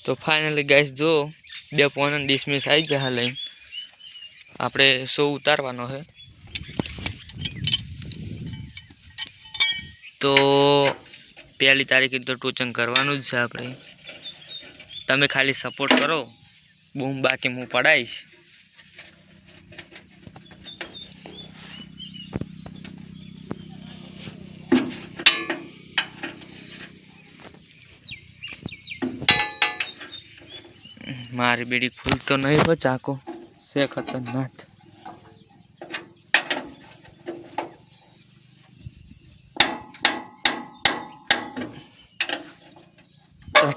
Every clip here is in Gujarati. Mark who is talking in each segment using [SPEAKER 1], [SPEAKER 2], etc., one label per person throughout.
[SPEAKER 1] તો ફાઇનલી ગાઈસ જો 2 પોઈન્ટ ડિસમિસ આવી જાય લઈને આપણે શો ઉતારવાનો છે. તો 1 તારીખે તો ટોચન કરવાનું જ છે આપણે. તમે ખાલી સપોર્ટ કરો બૂમ, બાકી હું પડાઈશ. મારી બેડી ખુલતો નહીં હો, ચાકો છે ખતરનાક.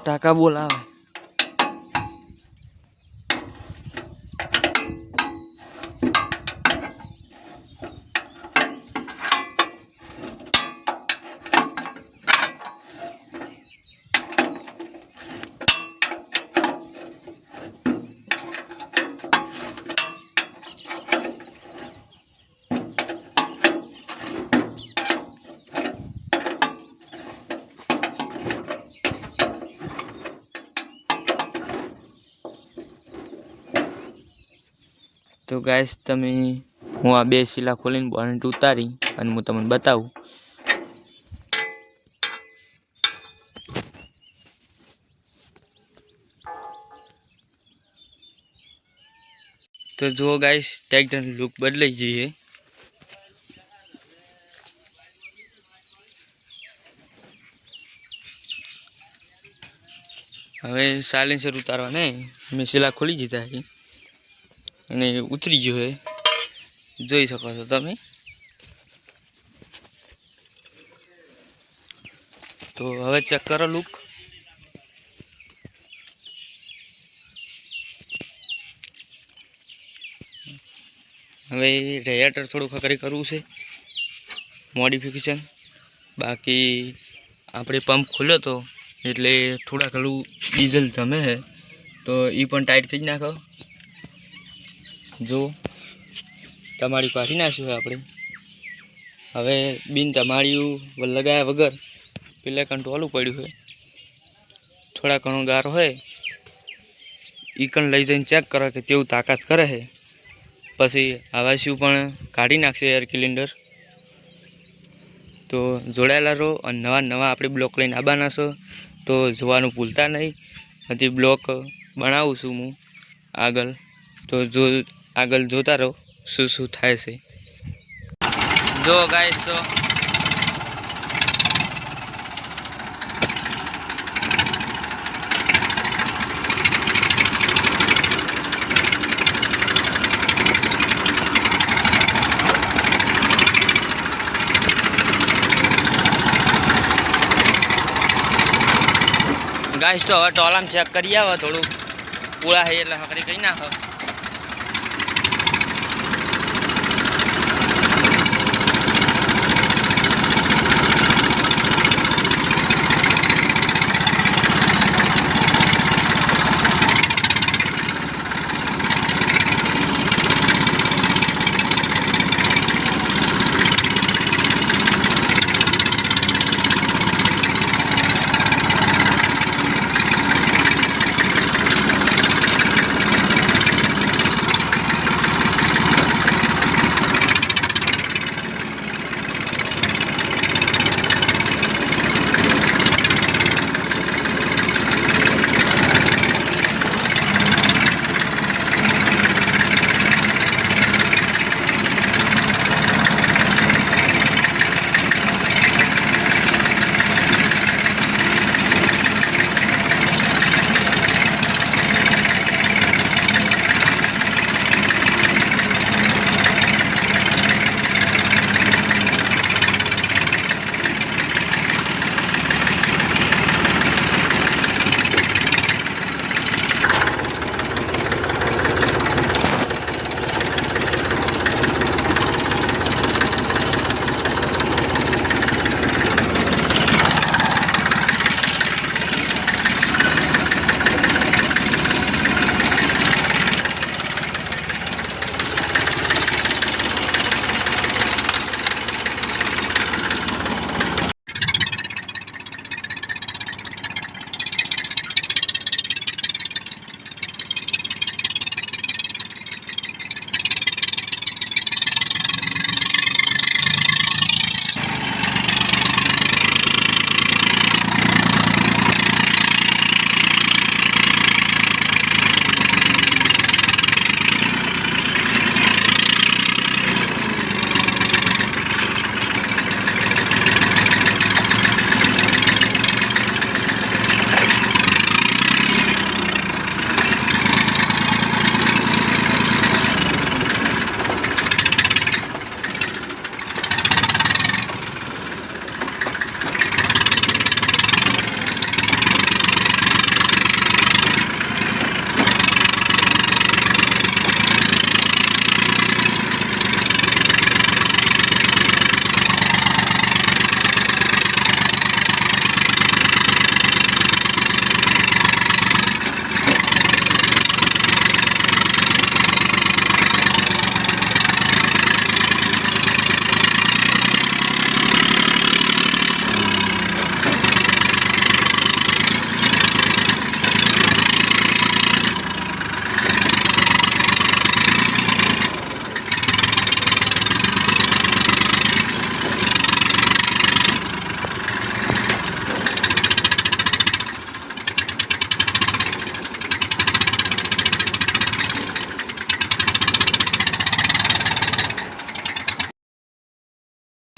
[SPEAKER 1] ટાકા બોલાવે. તો ગાઈસ તમે હું આ 2 શીલા ખોલીને બોનેટ ઉતારી અને હું તમને બતાવું. તો જુઓ ગાઈસ ટ્રેક્ટરની લુક બદલાઈ ગઈ છે. હવે સાયલેન્સર ઉતારવા ને મેં શીલા ખોલી દીધા છે અને ઉતરી ગયો છે, જોઈ શકો છો તમે. તો હવે ચેક કરો લુક. હવે રેડિએટર થોડું ખકરી કરવું છે મોડિફિકેશન. બાકી આપણે પંપ ખોલ્યો તો એટલે થોડા ઘણું ડીઝલ જમે છે, તો એ પણ ટાઈટ કરી નાખો. જો તમારી કાઢી નાખ્યું છે આપણે. હવે બિન તમારીયું લગાવ્યા વગર પેલા કંટ્રોલું પડ્યું છે. થોડા ઘણો ગારો હોય એ કણ લઈ જઈને ચેક કરો કે તેવું તાકાત કરે છે. પછી આવા શું પણ કાઢી નાખશે એર સિલિન્ડર. તો જોડાયેલા રહો અને નવા આપણે બ્લોક લઈને આવવાના છો, તો જોવાનું ભૂલતા નહીં. હજી બ્લોક બનાવું છું હું આગળ, તો આગળ જોતા રહો શું થાય છે. જો ગાઈસ તો હવે ટોલામ ચેક કરી આવો. થોડું પૂરા છે એટલે હકરી કરી નાખો.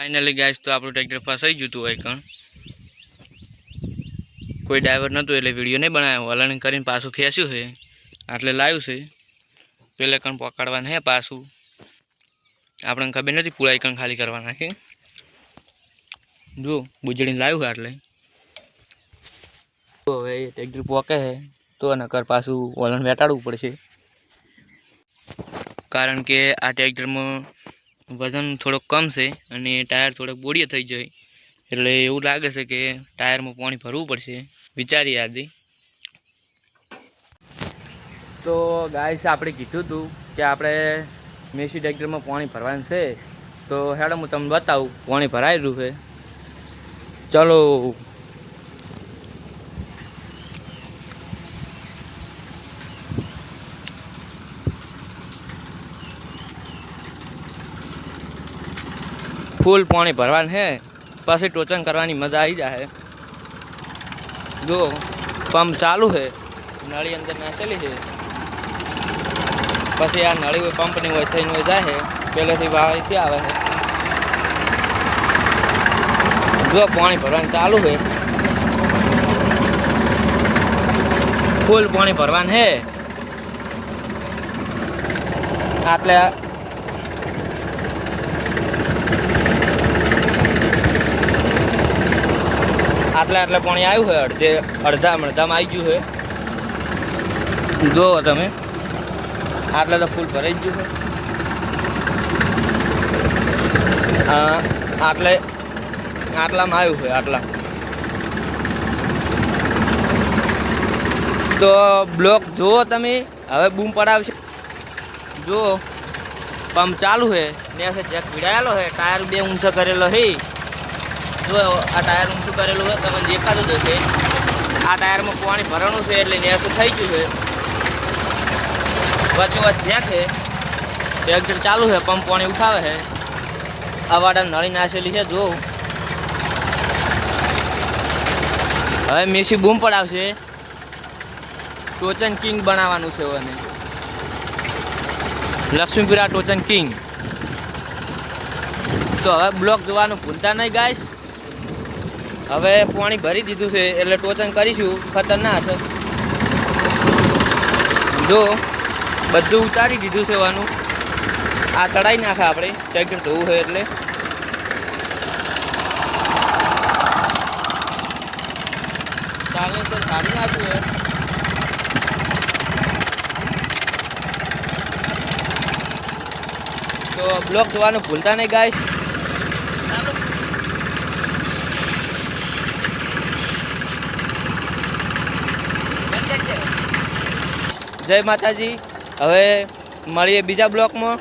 [SPEAKER 1] ફાઇનલી ગાઈસ તો આપણું ટ્રેક્ટર ફસાઈ ગયું હતું હોય કણ કોઈ ડ્રાઈવર નહોતું એટલે વિડીયો નહીં બનાવ્યો વલણ કરીને પાછું ખેંચ્યું છે એટલે લાવ્યું છે પેલે કણ પકડવાનું હે પાછું આપણને ખબર નથી પૂરા કણ ખાલી કરવાના છે જો બુજડીને લાવ્યું છે એટલે હવે ટ્રેક્ટર પોકે છે તો નકર પાછું વલણ વેટાડવું પડશે કારણ કે આ ટ્રેક્ટરમાં વજન થોડોક કમ છે અને ટાયર થોડોક બોડીએ થઈ જાય એટલે એવું લાગે છે કે ટાયરમાં પાણી ભરવું પડશે વિચારીએ આજે તો ગાઈસ આપણે કીધું હતું કે આપણે મેસી ટ્રેક્ટરમાં પાણી ભરવાનું છે તો હેડો હું તમને બતાવું પાણી ભરાઈ રહ્યું છે ચલો ફૂલ પાણી ભરવાનું છે પછી ટોચન કરવાની મજા આવી જાય જો પંપ ચાલુ છે નળી અંદર નાખેલી છે પછી આ નળી હોય પંપની હોય થઈને હોય જાય છે પહેલેથી વાળીથી આવે છે જો પાણી ભરવાનું ચાલુ છે ફૂલ પાણી ભરવાનું છે એટલે આટલા પાણી આવ્યું છે અડધામાં આવી ગયું છે જુઓ તમે આટલા તો ફૂલ ભરાઈ ગયું છે આટલામાં આવ્યું છે આટલા તો બ્લોક જુઓ તમે હવે બૂમ પડાવશે જુઓ પંપ ચાલુ છે ને જેક ભીડાયેલો છે ટાયર બે ઊંચો કરેલો છે જો આ ટાયર ઊંચું કરેલું હોય તમને દેખાતું જ હશે આ ટાયરમાં પાણી ભરવાનું છે એટલે નેસું થઈ ગયું છે વચ્ચે જેક છે ટ્રેક્ટર ચાલુ છે પંપ પાણી ઉઠાવે છે અવાડા નળી નાખેલી છે જો હવે મેસી બૂમ પડાવશે ટોચન કિંગ બનાવવાનું છે અને લક્ષ્મીપુરા ટોચન કિંગ તો હવે બ્લોક જોવાનું ભૂલતા નહીં ગાઈસ હવે પાણી ભરી દીધું છે એટલે ટોચન કરીશું ખતરનાક જો બધું ઉતારી દીધું છે વાનું આ ચડાવી નાખે આપણે ટ્રેક્ટર ધોવું છે એટલે ચાલે તો કાઢી નાખ્યું છે તો બ્લોક જોવાનું ભૂલતા નહીં ગાઈસ જય માતાજી હવે મળીએ બીજા બ્લોકમાં